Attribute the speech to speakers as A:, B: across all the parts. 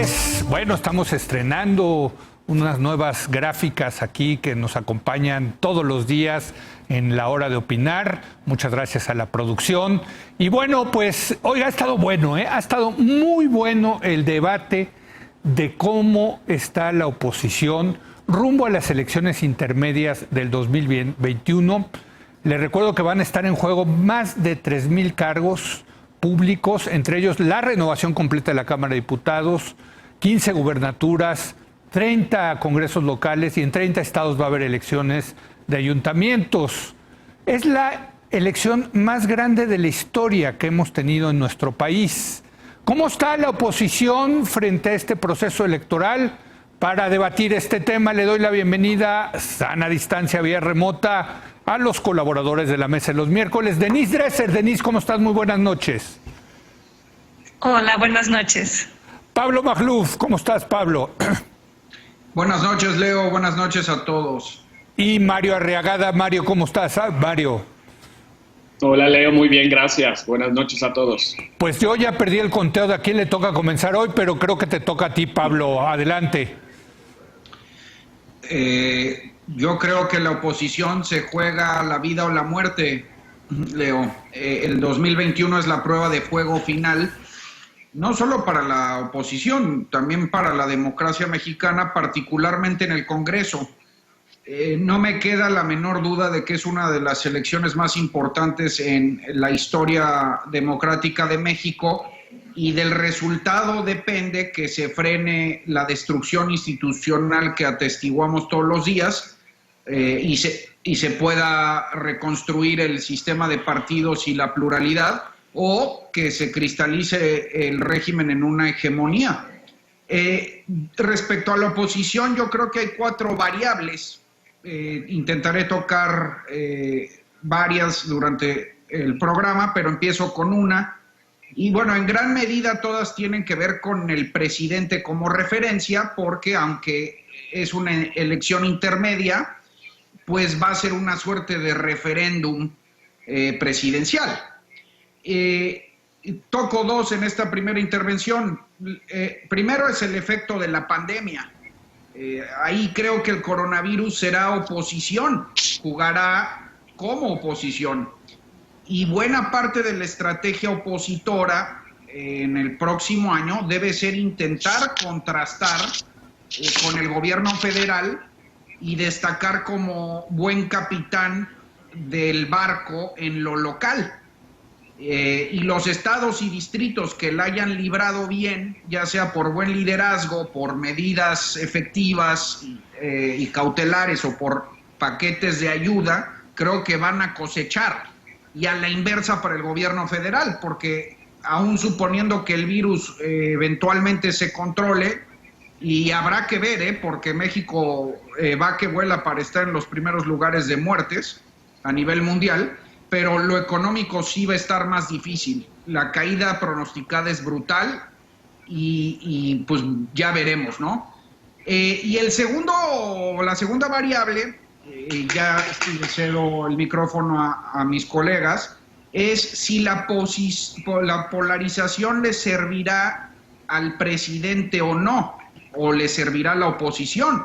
A: noches. Bueno, estamos estrenando unas nuevas gráficas aquí que nos acompañan todos los días en la hora de opinar. Muchas gracias a la producción. Y bueno, pues hoy ha estado bueno, ha estado muy bueno el debate de cómo está la oposición rumbo a las elecciones intermedias del 2021. Les recuerdo que van a estar en juego más de 3,000 cargos públicos, entre ellos la renovación completa de la Cámara de Diputados, 15 gubernaturas, 30 congresos locales y en 30 estados va a haber elecciones de ayuntamientos. Es la elección más grande de la historia que hemos tenido en nuestro país. ¿Cómo está la oposición frente a este proceso electoral? Para debatir este tema le doy la bienvenida, sana distancia, vía remota, a los colaboradores de la mesa de los miércoles. Denise Dresser. Denise, ¿cómo estás? Muy buenas noches.
B: Hola, buenas noches.
A: Pablo Magluf, ¿cómo estás, Pablo?
C: Buenas noches, Leo. Buenas noches a todos.
A: Y Mario Arriagada. Mario, ¿cómo estás? Mario.
D: Hola, Leo. Muy bien, gracias. Buenas noches a todos.
A: Pues yo ya perdí el conteo de a quién le toca comenzar hoy, pero creo que te toca a ti, Pablo. Adelante.
C: Yo creo que la oposición se juega la vida o la muerte, Leo. El 2021 es la prueba de fuego final, no solo para la oposición, también para la democracia mexicana, particularmente en el Congreso. No me queda la menor duda de que es una de las elecciones más importantes en la historia democrática de México, y del resultado depende que se frene la destrucción institucional que atestiguamos todos los días, y se pueda reconstruir el sistema de partidos y la pluralidad, o que se cristalice el régimen en una hegemonía. Respecto a la oposición, yo creo que hay 4 variables. Intentaré tocar varias durante el programa, pero empiezo con una. Y bueno, en gran medida todas tienen que ver con el presidente como referencia, porque aunque es una elección intermedia, pues va a ser una suerte de referéndum presidencial. Toco 2 en esta primera intervención. Primero es el efecto de la pandemia. Ahí creo que el coronavirus será oposición, jugará como oposición. Y buena parte de la estrategia opositora en el próximo año debe ser intentar contrastar con el gobierno federal y destacar como buen capitán del barco en lo local. Y los estados y distritos que la hayan librado bien, ya sea por buen liderazgo, por medidas efectivas y cautelares o por paquetes de ayuda, creo que van a cosechar. Y a la inversa para el gobierno federal, porque aún suponiendo que el virus eventualmente se controle, y habrá que ver, porque México va que vuela para estar en los primeros lugares de muertes a nivel mundial, pero lo económico sí va a estar más difícil. La caída pronosticada es brutal y pues ya veremos, ¿no? Y la segunda variable, ya cedo el micrófono a mis colegas, es si la polarización le servirá al presidente o no, o le servirá a la oposición.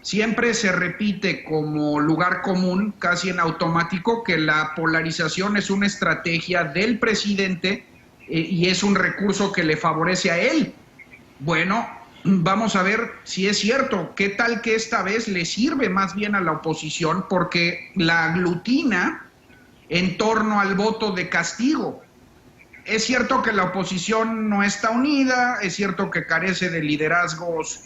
C: Siempre se repite como lugar común, casi en automático, que la polarización es una estrategia del presidente y es un recurso que le favorece a él. Bueno, vamos a ver si es cierto. ¿Qué tal que esta vez le sirve más bien a la oposición? Porque la aglutina en torno al voto de castigo. Es cierto que la oposición no está unida, es cierto que carece de liderazgos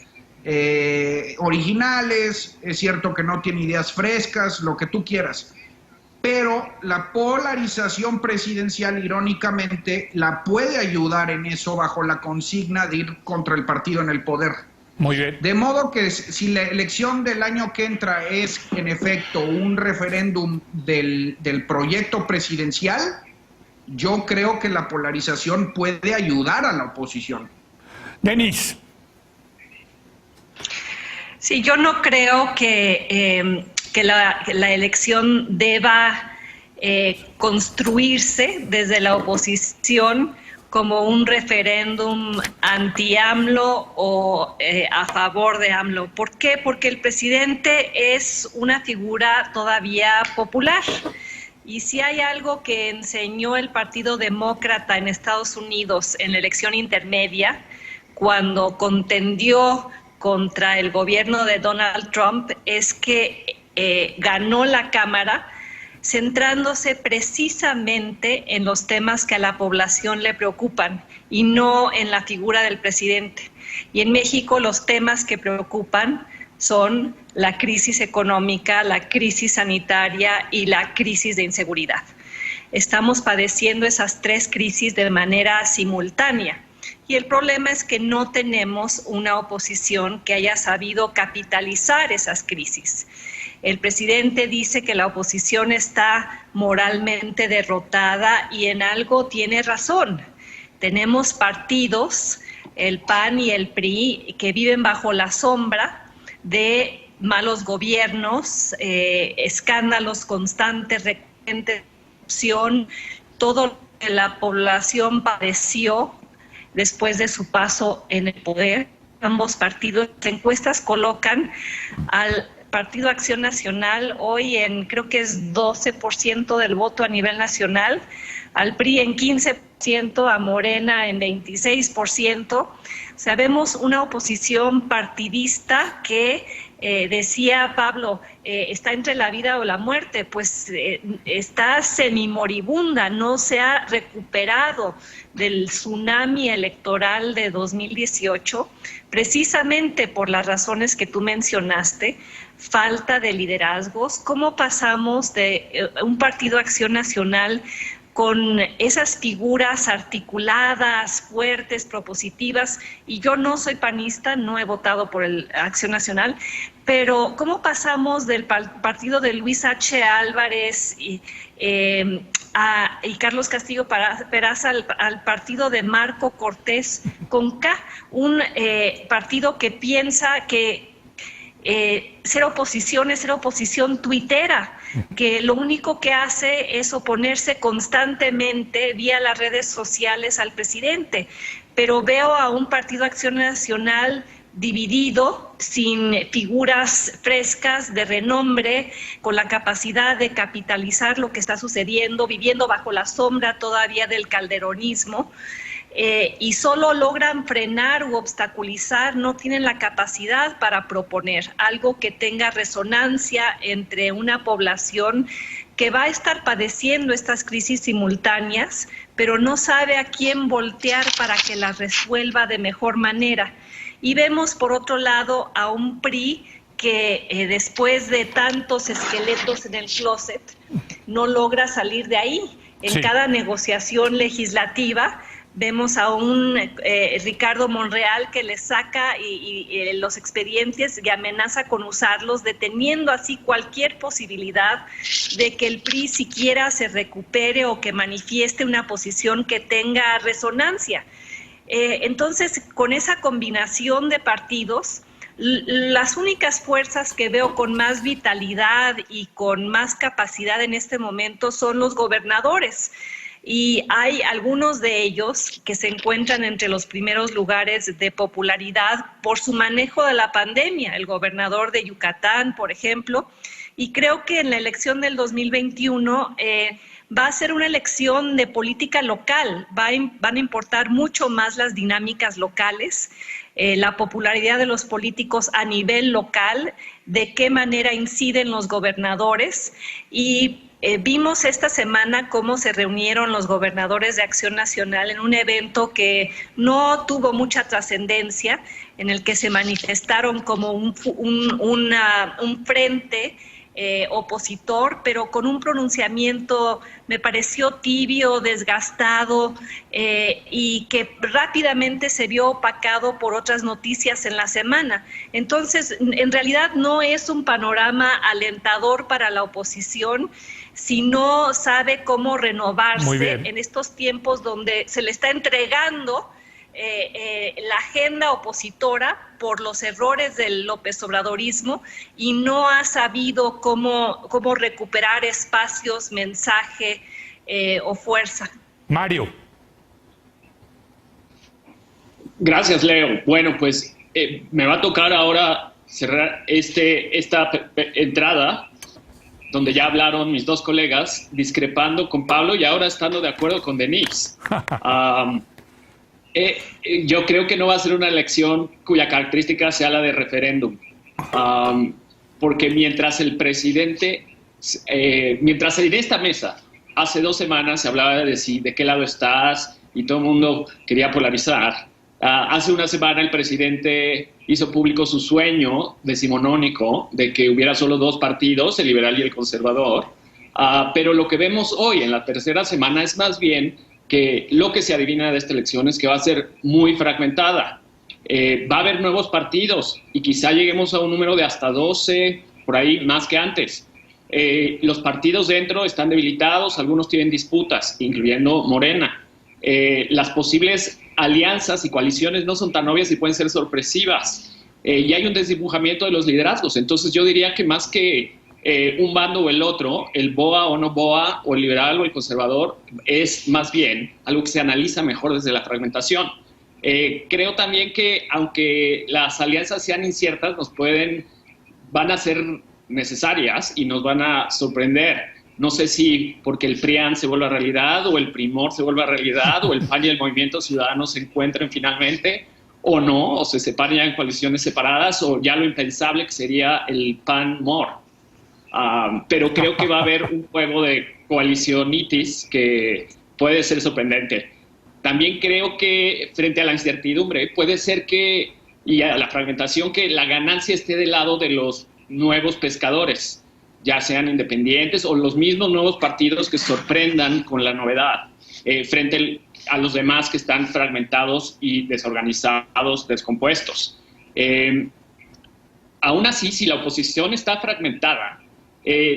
C: originales, es cierto que no tiene ideas frescas, lo que tú quieras. Pero la polarización presidencial, irónicamente, la puede ayudar en eso bajo la consigna de ir contra el partido en el poder.
A: Muy bien.
C: De modo que si la elección del año que entra es, en efecto, un referéndum del proyecto presidencial, yo creo que la polarización puede ayudar a la oposición.
A: Denise.
B: Sí, yo no creo que la elección deba construirse desde la oposición como un referéndum anti-AMLO o a favor de AMLO. ¿Por qué? Porque el presidente es una figura todavía popular. Y si hay algo que enseñó el Partido Demócrata en Estados Unidos en la elección intermedia, cuando contendió contra el gobierno de Donald Trump, es que ganó la Cámara centrándose precisamente en los temas que a la población le preocupan y no en la figura del presidente. Y en México los temas que preocupan son la crisis económica, la crisis sanitaria y la crisis de inseguridad. Estamos padeciendo esas tres crisis de manera simultánea. Y el problema es que no tenemos una oposición que haya sabido capitalizar esas crisis. El presidente dice que la oposición está moralmente derrotada y en algo tiene razón. Tenemos partidos, el PAN y el PRI, que viven bajo la sombra de malos gobiernos, escándalos constantes, recurrentes, corrupción, todo lo que la población padeció después de su paso en el poder. Ambos partidos, las encuestas colocan al Partido Acción Nacional hoy en, creo que es 12% del voto a nivel nacional, al PRI en 15%, a Morena en 26%. O sea, vemos una oposición partidista que, decía Pablo, está entre la vida o la muerte, pues está semimoribunda, no se ha recuperado del tsunami electoral de 2018, precisamente por las razones que tú mencionaste, falta de liderazgos. ¿Cómo pasamos de un Partido Acción Nacional con esas figuras articuladas, fuertes, propositivas? Y yo no soy panista, no he votado por el Acción Nacional, pero ¿cómo pasamos del partido de Luis H. Álvarez y Carlos Castillo Peraza al partido de Marco Cortés con K, un partido que piensa que ser oposición es ser oposición tuitera, que lo único que hace es oponerse constantemente vía las redes sociales al presidente? Pero veo a un Partido Acción Nacional dividido, sin figuras frescas de renombre, con la capacidad de capitalizar lo que está sucediendo, viviendo bajo la sombra todavía del calderonismo. Y solo logran frenar u obstaculizar, no tienen la capacidad para proponer algo que tenga resonancia entre una población que va a estar padeciendo estas crisis simultáneas, pero no sabe a quién voltear para que las resuelva de mejor manera. Y vemos, por otro lado, a un PRI que después de tantos esqueletos en el closet no logra salir de ahí. En cada negociación legislativa vemos a un Ricardo Monreal que le saca los expedientes y amenaza con usarlos, deteniendo así cualquier posibilidad de que el PRI siquiera se recupere o que manifieste una posición que tenga resonancia. Entonces, con esa combinación de partidos, las únicas fuerzas que veo con más vitalidad y con más capacidad en este momento son los gobernadores. Y hay algunos de ellos que se encuentran entre los primeros lugares de popularidad por su manejo de la pandemia. El gobernador de Yucatán, por ejemplo. Y creo que en la elección del 2021 va a ser una elección de política local. Van a importar mucho más las dinámicas locales, la popularidad de los políticos a nivel local, de qué manera inciden los gobernadores. Y vimos esta semana cómo se reunieron los gobernadores de Acción Nacional en un evento que no tuvo mucha trascendencia, en el que se manifestaron como un frente opositor, pero con un pronunciamiento, me pareció tibio, desgastado, y que rápidamente se vio opacado por otras noticias en la semana. Entonces, en realidad no es un panorama alentador para la oposición si no sabe cómo renovarse en estos tiempos donde se le está entregando la agenda opositora por los errores del López Obradorismo y no ha sabido cómo recuperar espacios, mensaje o fuerza.
A: Mario.
D: Gracias, Leo. Bueno, pues me va a tocar ahora cerrar esta entrada donde ya hablaron mis dos colegas, discrepando con Pablo y ahora estando de acuerdo con Denise. Yo creo que no va a ser una elección cuya característica sea la de referéndum, porque mientras en esta mesa hace 2 semanas se hablaba de qué lado estás y todo el mundo quería polarizar, hace una semana el presidente hizo público su sueño decimonónico de que hubiera solo 2 partidos, el liberal y el conservador, pero lo que vemos hoy en la tercera semana es más bien que lo que se adivina de esta elección es que va a ser muy fragmentada. Va a haber nuevos partidos y quizá lleguemos a un número de hasta 12, por ahí más que antes. Los partidos dentro están debilitados, algunos tienen disputas, incluyendo Morena. Las posibles alianzas y coaliciones no son tan obvias y pueden ser sorpresivas. Y hay un desdibujamiento de los liderazgos. Entonces yo diría que más que un bando o el otro, el BOA o no BOA, o el liberal o el conservador, es más bien algo que se analiza mejor desde la fragmentación. Creo también que aunque las alianzas sean inciertas, van a ser necesarias y nos van a sorprender. No sé si porque el PRIAN se vuelva realidad o el PRIMOR se vuelva realidad o el PAN y el Movimiento Ciudadano se encuentren finalmente o no, o se separen ya en coaliciones separadas o ya lo impensable que sería el PAN-MOR. Pero creo que va a haber un juego de coalicionitis que puede ser sorprendente. También creo que frente a la incertidumbre puede ser y a la fragmentación, que la ganancia esté del lado de los nuevos pescadores, ya sean independientes o los mismos nuevos partidos que sorprendan con la novedad, frente a los demás que están fragmentados y desorganizados, descompuestos. Aún así, si la oposición está fragmentada,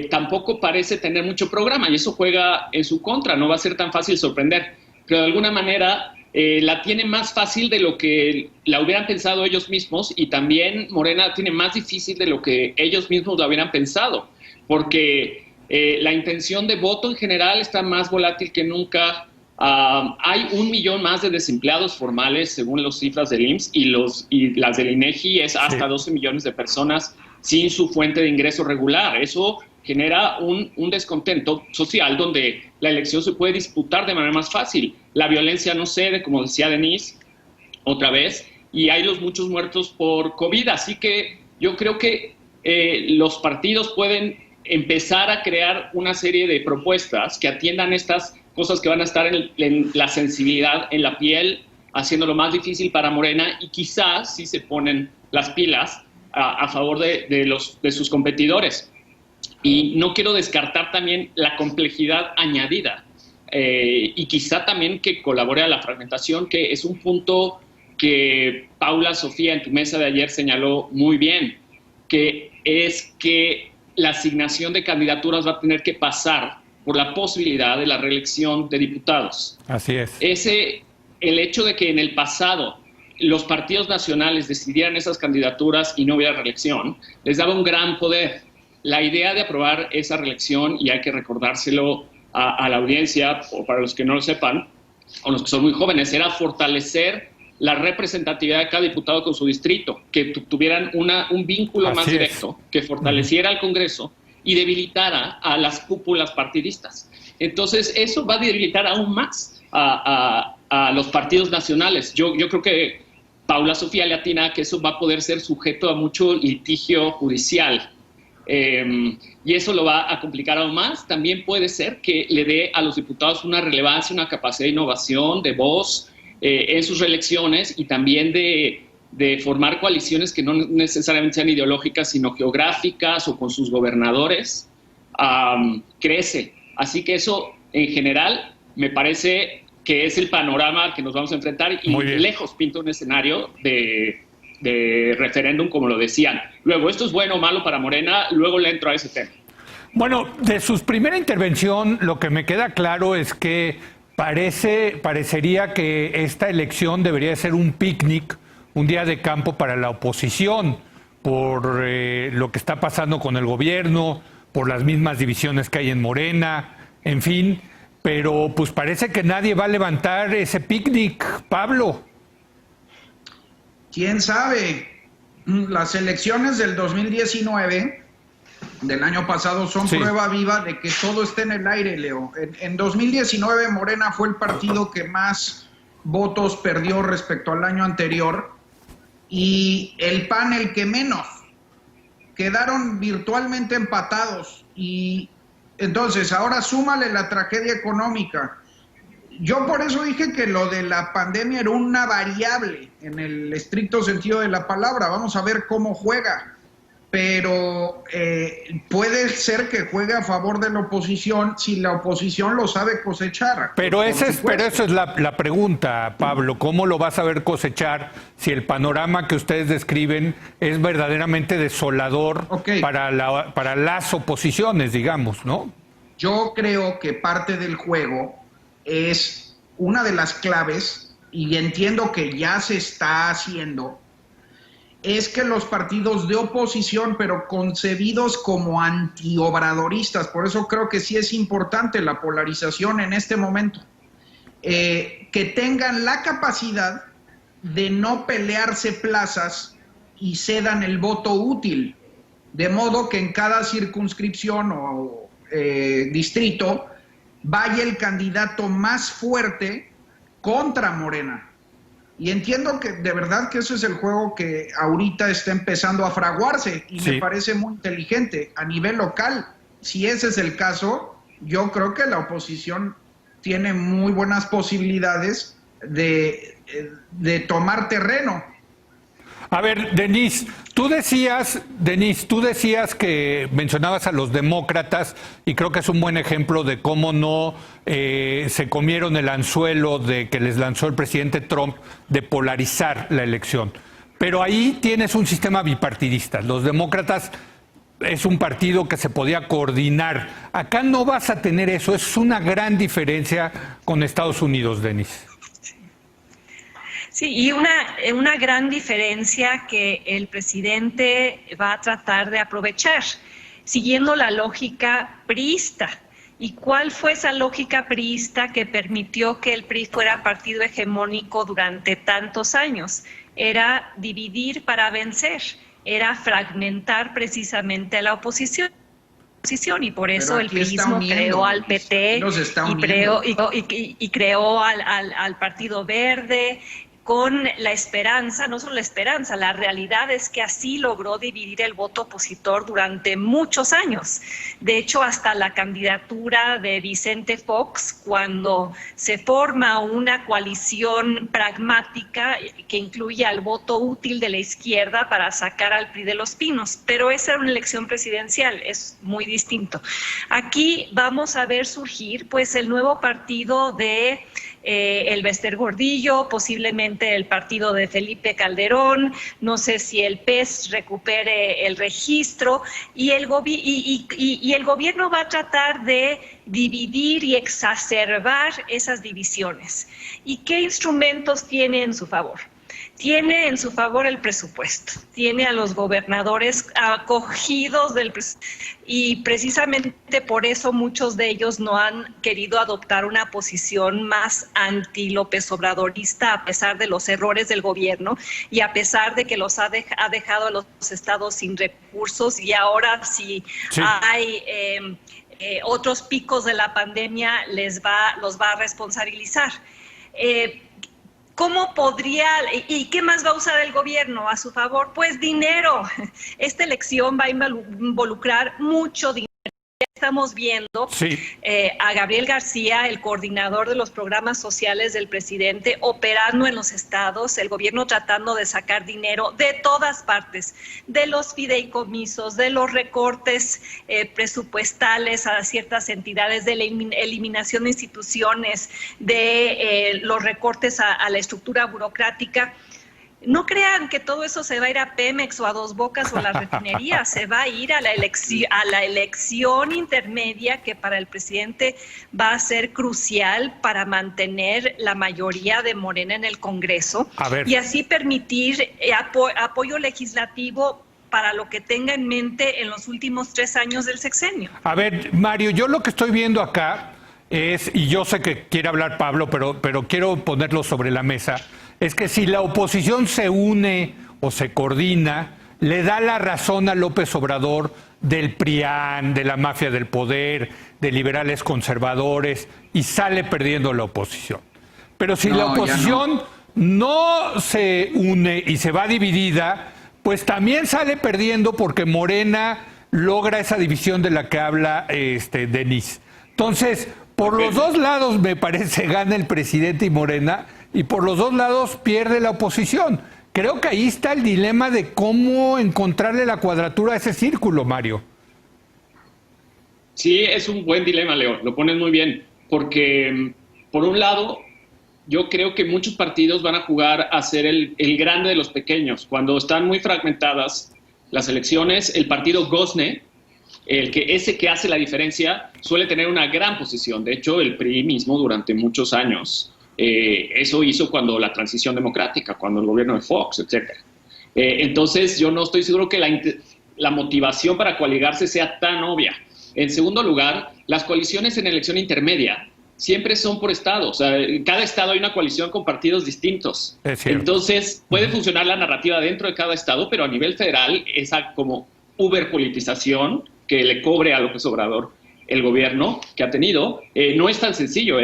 D: tampoco parece tener mucho programa y eso juega en su contra, no va a ser tan fácil sorprender, pero de alguna manera la tiene más fácil de lo que la hubieran pensado ellos mismos y también Morena tiene más difícil de lo que ellos mismos la hubieran pensado, porque la intención de voto en general está más volátil que nunca. Hay 1 millón más de desempleados formales según las cifras del IMSS y las del INEGI es hasta 12 millones de personas sin su fuente de ingreso regular. Eso genera un descontento social donde la elección se puede disputar de manera más fácil. La violencia no cede, como decía Denise, otra vez, y hay los muchos muertos por COVID. Así que yo creo que los partidos pueden empezar a crear una serie de propuestas que atiendan estas cosas que van a estar en la sensibilidad, en la piel, haciéndolo más difícil para Morena y quizás si se ponen las pilas a favor de sus competidores. Y no quiero descartar también la complejidad añadida y quizá también que colabore a la fragmentación, que es un punto que Paula Sofía en tu mesa de ayer señaló muy bien, que es que la asignación de candidaturas va a tener que pasar por la posibilidad de la reelección de diputados.
A: Así es.
D: El hecho de que en el pasado los partidos nacionales decidieran esas candidaturas y no hubiera reelección, les daba un gran poder. La idea de aprobar esa reelección, y hay que recordárselo a la audiencia, o para los que no lo sepan, o los que son muy jóvenes, era fortalecer la representatividad de cada diputado con su distrito, que tuvieran un vínculo más directo, que fortaleciera al Congreso y debilitara a las cúpulas partidistas. Entonces, eso va a debilitar aún más a los partidos nacionales. Yo creo que Paula Sofía le atina que eso va a poder ser sujeto a mucho litigio judicial. Y eso lo va a complicar aún más. También puede ser que le dé a los diputados una relevancia, una capacidad de innovación, de voz en sus reelecciones y también de formar coaliciones que no necesariamente sean ideológicas, sino geográficas o con sus gobernadores, crece. Así que eso, en general, me parece que es el panorama al que nos vamos a enfrentar y lejos pinta un escenario de referéndum, como lo decían. Luego, ¿esto es bueno o malo para Morena? Luego le entro a ese tema.
A: Bueno, de su primera intervención, lo que me queda claro es que parecería que esta elección debería ser un picnic, un día de campo para la oposición, por lo que está pasando con el gobierno, por las mismas divisiones que hay en Morena, en fin, pero pues parece que nadie va a levantar ese picnic, Pablo.
C: ¿Quién sabe? Las elecciones del 2019, del año pasado, son prueba viva de que todo está en el aire, Leo. En 2019 Morena fue el partido que más votos perdió respecto al año anterior y el PAN el que menos. Quedaron virtualmente empatados y entonces ahora súmale la tragedia económica. Yo por eso dije que lo de la pandemia era una variable en el estricto sentido de la palabra. Vamos a ver cómo juega. Pero puede ser que juegue a favor de la oposición si la oposición lo sabe cosechar.
A: Pero esa es la pregunta, Pablo. ¿Cómo lo va a saber cosechar si el panorama que ustedes describen es verdaderamente desolador para las oposiciones, digamos, ¿no?
C: Yo creo que parte del juego es una de las claves, y entiendo que ya se está haciendo, es que los partidos de oposición, pero concebidos como antiobradoristas, por eso creo que sí es importante la polarización en este momento, que tengan la capacidad de no pelearse plazas y cedan el voto útil, de modo que en cada circunscripción o distrito vaya el candidato más fuerte contra Morena. Y entiendo que de verdad que ese es el juego que ahorita está empezando a fraguarse y me parece muy inteligente a nivel local. Si ese es el caso, yo creo que la oposición tiene muy buenas posibilidades de tomar terreno.
A: A ver, Denise, tú decías que mencionabas a los demócratas y creo que es un buen ejemplo de cómo no se comieron el anzuelo de que les lanzó el presidente Trump de polarizar la elección. Pero ahí tienes un sistema bipartidista. Los demócratas es un partido que se podía coordinar. Acá no vas a tener eso. Es una gran diferencia con Estados Unidos, Denise.
B: Sí, y una gran diferencia que el presidente va a tratar de aprovechar, siguiendo la lógica priista. ¿Y cuál fue esa lógica priista que permitió que el PRI fuera partido hegemónico durante tantos años? Era dividir para vencer, era fragmentar precisamente a la oposición. Y por eso el PRIismo creó al PT y creó al Partido Verde, con la esperanza, no solo la esperanza, la realidad es que así logró dividir el voto opositor durante muchos años. De hecho, hasta la candidatura de Vicente Fox, cuando se forma una coalición pragmática que incluye al voto útil de la izquierda para sacar al PRI de los pinos. Pero esa era una elección presidencial, es muy distinto. Aquí vamos a ver surgir pues el nuevo partido de el Bester Gordillo, posiblemente el partido de Felipe Calderón, no sé si el PES recupere el registro, y el gobierno va a tratar de dividir y exacerbar esas divisiones. ¿Y qué instrumentos tiene en su favor? Tiene en su favor el presupuesto, tiene a los gobernadores acogidos del presupuesto, y precisamente por eso muchos de ellos no han querido adoptar una posición más anti-López Obradorista, a pesar de los errores del gobierno y a pesar de que los ha dejado a los estados sin recursos, y ahora si hay otros picos de la pandemia los va a responsabilizar. ¿Cómo podría y qué más va a usar el gobierno a su favor? Pues dinero. Esta elección va a involucrar mucho dinero. Ya estamos viendo a Gabriel García, el coordinador de los programas sociales del presidente, operando en los estados, el gobierno tratando de sacar dinero de todas partes, de los fideicomisos, de los recortes presupuestales a ciertas entidades, de la eliminación de instituciones, de los recortes a la estructura burocrática. No crean que todo eso se va a ir a Pemex o a Dos Bocas o a la refinería, se va a ir a la elección intermedia, que para el presidente va a ser crucial para mantener la mayoría de Morena en el Congreso y así permitir apoyo legislativo para lo que tenga en mente en los últimos 3 años del sexenio.
A: A ver, Mario, yo lo que estoy viendo acá es, y yo sé que quiere hablar Pablo, pero quiero ponerlo sobre la mesa, es que si la oposición se une o se coordina, le da la razón a López Obrador del PRIAN, de la mafia del poder, de liberales conservadores, y sale perdiendo la oposición. Pero si la oposición no se une y se va dividida, pues también sale perdiendo porque Morena logra esa división de la que habla Denis. Entonces, por los dos lados, me parece, gana el presidente y Morena, y por los dos lados pierde la oposición. Creo que ahí está el dilema de cómo encontrarle la cuadratura a ese círculo, Mario.
D: Sí, es un buen dilema, Leo, lo pones muy bien, porque por un lado, yo creo que muchos partidos van a jugar a ser el grande de los pequeños. Cuando están muy fragmentadas las elecciones, el partido gozne, ese que hace la diferencia, suele tener una gran posición. De hecho, el PRI mismo durante muchos años, eso hizo cuando la transición democrática, cuando el gobierno de Fox, etc. Entonces, yo no estoy seguro que la motivación para coaligarse sea tan obvia. En segundo lugar, las coaliciones en elección intermedia siempre son por estado. O sea, en cada estado hay una coalición con partidos distintos. Entonces, puede funcionar la narrativa dentro de cada estado, pero a nivel federal, esa como uberpolitización que le cobre a López Obrador el gobierno que ha tenido, no es tan sencillo,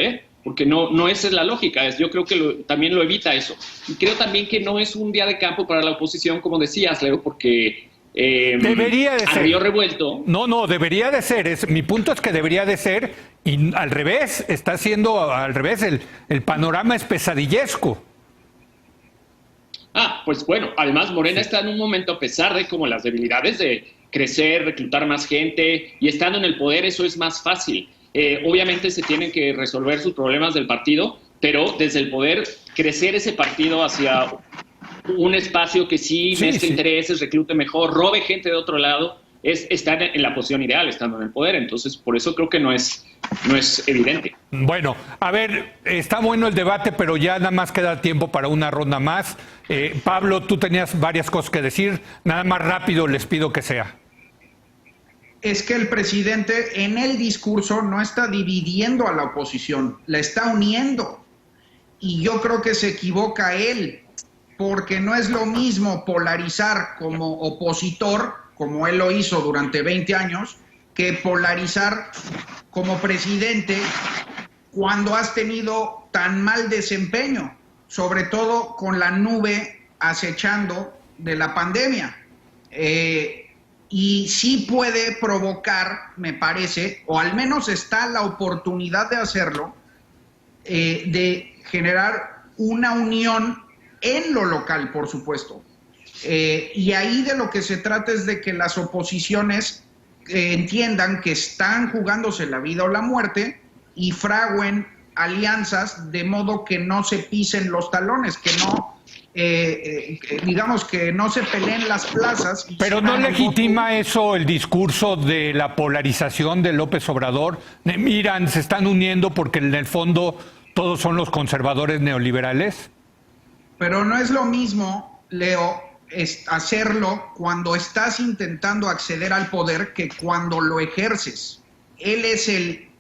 D: porque no esa es la lógica. Yo creo que también lo evita eso. Y creo también que no es un día de campo para la oposición, como decías, Leo, porque
A: debería de ser.
D: Río revuelto.
A: No, debería de ser. Mi punto es que debería de ser, y al revés, está siendo al revés, el panorama es pesadillesco.
D: Pues bueno, además Morena está en un momento, a pesar de como las debilidades de crecer, reclutar más gente, y estando en el poder eso es más fácil. Obviamente se tienen que resolver sus problemas del partido, pero desde el poder crecer ese partido hacia un espacio que sí mezcle intereses, reclute mejor, robe gente de otro lado, es estar en la posición ideal estando en el poder. Entonces, por eso creo que no es evidente.
A: Bueno, a ver, está bueno el debate, pero ya nada más queda tiempo para una ronda más. Pablo, tú tenías varias cosas que decir, nada más rápido les pido que sea.
C: Es que el presidente en el discurso no está dividiendo a la oposición, la está uniendo. Y yo creo que se equivoca él, porque no es lo mismo polarizar como opositor, como él lo hizo durante 20 años, que polarizar como presidente cuando has tenido tan mal desempeño, sobre todo con la nube acechando de la pandemia. Y sí puede provocar, me parece, o al menos está la oportunidad de hacerlo, de generar una unión en lo local, por supuesto. Y ahí de lo que se trata es de que las oposiciones entiendan que están jugándose la vida o la muerte y fraguen alianzas de modo que no se pisen los talones, que no, digamos, que no se peleen las plazas.
A: Pero ¿no legitima eso el discurso de la polarización de López Obrador? Miran, se están uniendo porque en el fondo todos son los conservadores neoliberales.
C: Pero no es lo mismo, Leo, hacerlo cuando estás intentando acceder al poder que cuando lo ejerces. Él es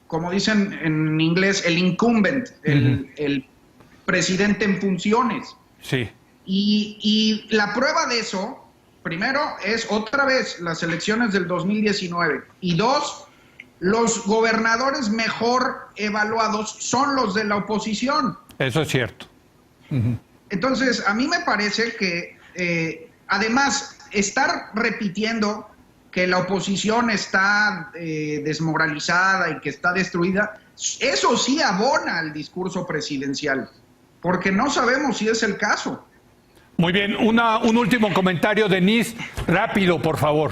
C: como dicen en inglés, el incumbent, el presidente en funciones.
A: Sí.
C: Y la prueba de eso, primero, es otra vez las elecciones del 2019. Y dos, los gobernadores mejor evaluados son los de la oposición.
A: Eso es cierto.
C: Entonces, a mí me parece que, además, estar repitiendo que la oposición está desmoralizada y que está destruida, eso sí abona al discurso presidencial, porque no sabemos si es el caso.
A: Muy bien, un último comentario, Denise, rápido, por favor.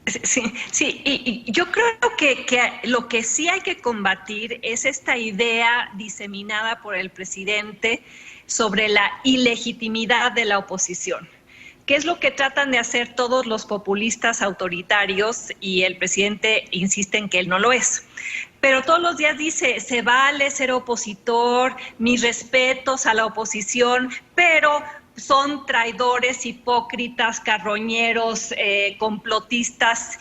B: Sí, y yo creo que lo que sí hay que combatir es esta idea diseminada por el presidente sobre la ilegitimidad de la oposición, que es lo que tratan de hacer todos los populistas autoritarios, y el presidente insiste en que él no lo es. Pero todos los días dice, se vale ser opositor, mis respetos a la oposición, pero son traidores, hipócritas, carroñeros, complotistas,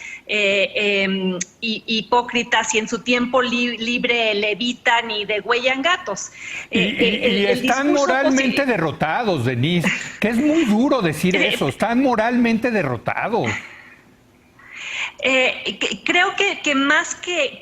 B: hipócritas, y en su tiempo libre levitan y degüellan gatos.
A: Y están moralmente derrotados, Denise, que es muy duro decir eso, están moralmente derrotados.
B: Creo que más que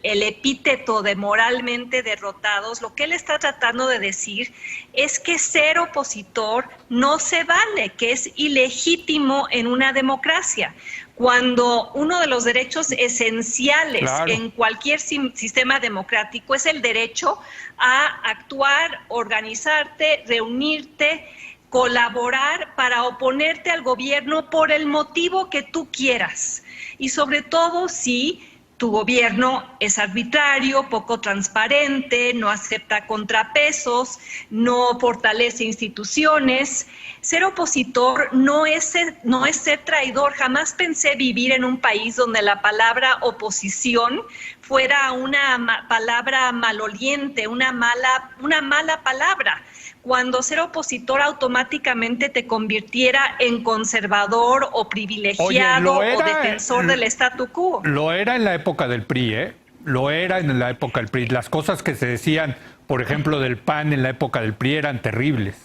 B: el epíteto de moralmente derrotados, lo que él está tratando de decir es que ser opositor no se vale, que es ilegítimo en una democracia. Cuando uno de los derechos esenciales en cualquier sistema democrático es el derecho a actuar, organizarte, reunirte, colaborar para oponerte al gobierno por el motivo que tú quieras, y sobre todo si tu gobierno es arbitrario, poco transparente, no acepta contrapesos, no fortalece instituciones. Ser opositor no es ser traidor. Jamás pensé vivir en un país donde la palabra oposición fuera una palabra maloliente, una mala palabra, cuando ser opositor automáticamente te convirtiera en conservador o privilegiado o defensor del statu quo.
A: Lo era en la época del PRI, ¿eh? Lo era en la época del PRI. Las cosas que se decían, por ejemplo, del PAN en la época del PRI eran terribles.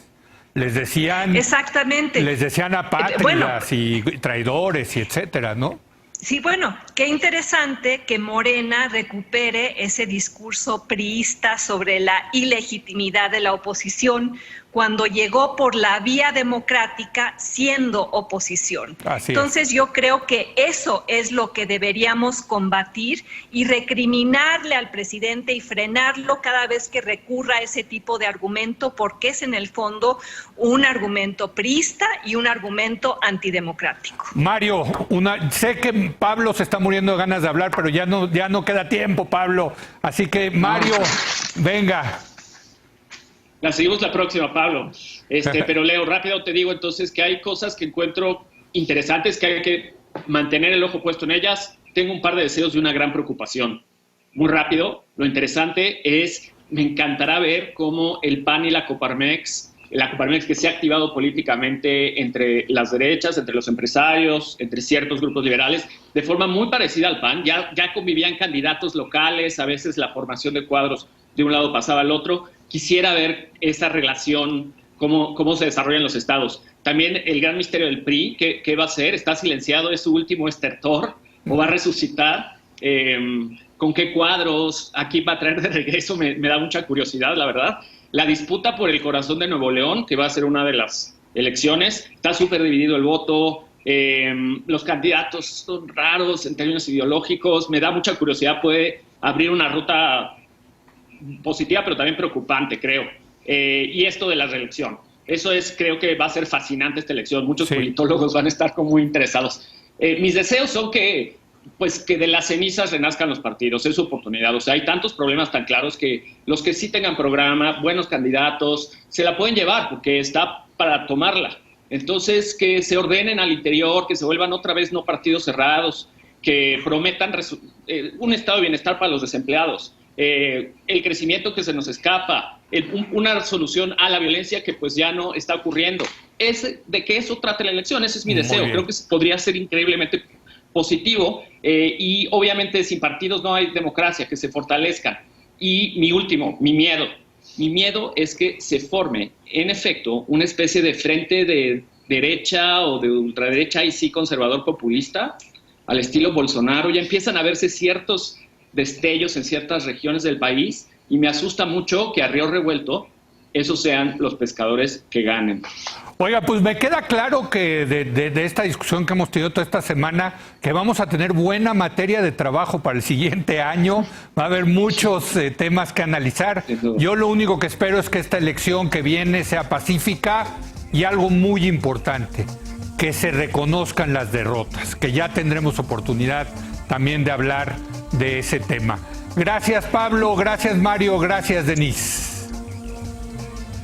A: Les decían...
B: Exactamente.
A: Les decían apátridas y traidores y etcétera, ¿no?
B: Sí, bueno, qué interesante que Morena recupere ese discurso priista sobre la ilegitimidad de la oposición cuando llegó por la vía democrática siendo oposición. Entonces yo creo que eso es lo que deberíamos combatir y recriminarle al presidente y frenarlo cada vez que recurra a ese tipo de argumento, porque es en el fondo un argumento priista y un argumento antidemocrático.
A: Mario, sé que Pablo se está muriendo de ganas de hablar, pero ya no queda tiempo, Pablo. Así que, Mario, venga.
D: La seguimos la próxima, Pablo. Pero Leo, rápido te digo entonces que hay cosas que encuentro interesantes, que hay que mantener el ojo puesto en ellas. Tengo un par de deseos y una gran preocupación. Muy rápido, lo interesante es, me encantará ver cómo el PAN y la Coparmex que se ha activado políticamente entre las derechas, entre los empresarios, entre ciertos grupos liberales, de forma muy parecida al PAN. Ya convivían candidatos locales, a veces la formación de cuadros de un lado pasaba al otro. Quisiera ver esa relación, cómo se desarrolla en los estados. También el gran misterio del PRI, ¿qué va a hacer? ¿Está silenciado? ¿Es su último estertor? ¿O va a resucitar? ¿Con qué cuadros? ¿Aquí va a traer de regreso? Me da mucha curiosidad, la verdad. La disputa por el corazón de Nuevo León, que va a ser una de las elecciones, está súper dividido el voto. Los candidatos son raros en términos ideológicos. Me da mucha curiosidad. Puede abrir una ruta positiva, pero también preocupante, creo. Y esto de la reelección. Creo que va a ser fascinante esta elección. Muchos politólogos van a estar como muy interesados. Mis deseos son que de las cenizas renazcan los partidos. Es su oportunidad. O sea, hay tantos problemas tan claros que los que sí tengan programa, buenos candidatos, se la pueden llevar porque está para tomarla. Entonces, que se ordenen al interior, que se vuelvan otra vez no partidos cerrados, que prometan un estado de bienestar para los desempleados. El crecimiento que se nos escapa, una solución a la violencia que pues ya no está ocurriendo. De que eso trate la elección, ese es mi deseo. Creo que podría ser increíblemente positivo y obviamente sin partidos no hay democracia, que se fortalezcan. Y mi miedo es que se forme en efecto una especie de frente de derecha o de ultraderecha y sí conservador populista al estilo Bolsonaro. Ya empiezan a verse ciertos destellos en ciertas regiones del país y me asusta mucho que a río revuelto esos sean los pescadores que ganen.
A: Oiga, pues me queda claro que de esta discusión que hemos tenido toda esta semana, que vamos a tener buena materia de trabajo para el siguiente año. Va a haber muchos temas que analizar. Yo lo único que espero es que esta elección que viene sea pacífica y algo muy importante, que se reconozcan las derrotas, que ya tendremos oportunidad también de hablar de ese tema. Gracias, Pablo, gracias, Mario, gracias, Denise.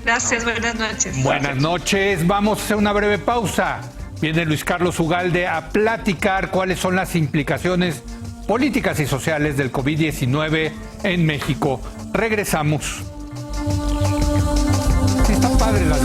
B: Gracias, buenas noches.
A: Buenas noches, vamos a hacer una breve pausa. Viene Luis Carlos Ugalde a platicar cuáles son las implicaciones políticas y sociales del COVID-19 en México. Regresamos. Sí, está padre la